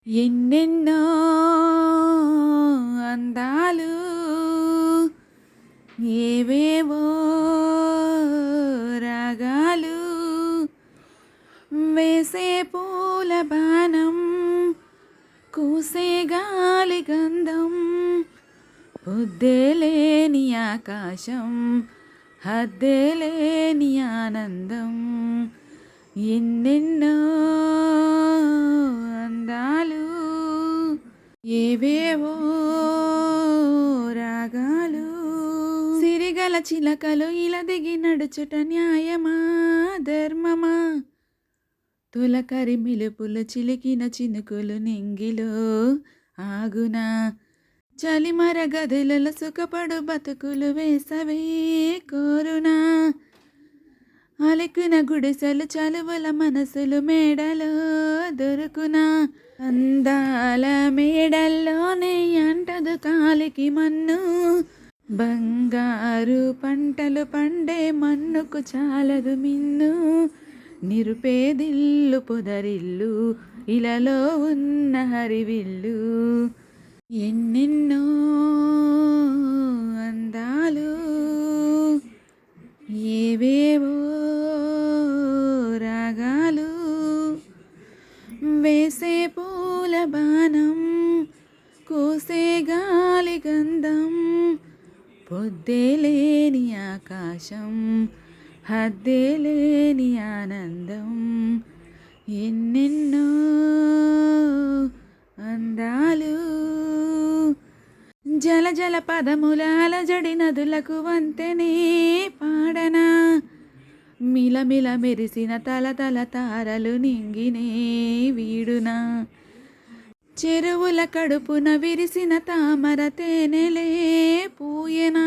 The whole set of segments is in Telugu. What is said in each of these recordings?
ఎన్నెన్నో అందాలు ఏవేవో రాగాలు వేసే పూల బాణం కూసే గాలి గంధం పొద్దేలేని ఆకాశం హద్దేలేని ఆనందం ఎన్నెన్నో అందాలు ఏవేవో రాగాలు సిరిగల చిలకలు ఇలా దిగి నడుచుట న్యాయమా ధర్మమా తులకరి మిలుపులు చిలికిన చినుకులు నింగిలో ఆగునా చలిమర గదులలో సుఖపడు బతుకులు వేసవే కోరునా అలికిన గుడిసెలు చలువల మనసులు మేడలో దొరుకునా అందాల మేడల్లోనే అంటదు కాలికి మన్ను బంగారు పంటలు పండే మన్నుకు చాలదు మిన్ను నిరుపేదిల్లు పొదరిల్లు ఇలలో ఉన్న హరివిల్లు ఎన్నెన్నో అందాలు ఏవేవో రాగాలు వేసే పూల బాణం కూసే గాలి గంధం పొద్దేలేని ఆకాశం హద్దేలేని ఆనందం ఎన్నెన్నో అందాలు జల జల పదముల అలజడి నదులకు వంతెనే పాడనా మిలమిల మెరిసిన తల తల తారలు నింగినే వీడునా చెరువుల కడుపున విరిసిన తామర తేనెలే పూయనా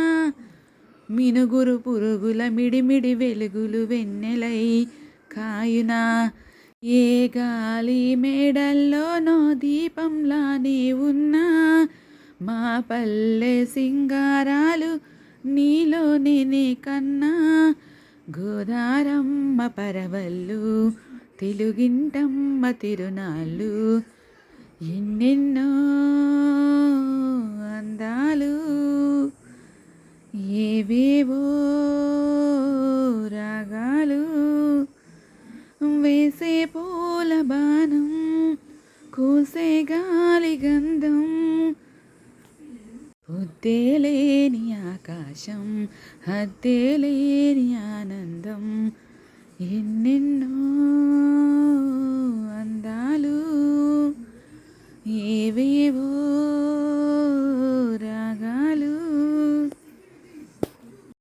మినుగురు పురుగుల మిడిమిడి వెలుగులు వెన్నెలై కాయునా ఏ గాలి మేడల్లోనో దీపంలానే ఉన్నా మా పల్లె సింగారాలు నీలోనే కన్నా గోదారమ్మ పరవళ్ళు తెలుగింటమ్మ తిరునాళ్ళు ఎన్నెన్నో అందాలు ఏవేవో రాగాలు వేసే పూల బాణం కూసే గాలి గంధం పొద్దేలేని ఆకాశం హద్దేలేని ఆనందం ఎన్నెన్నో అందాలు ఏవేవో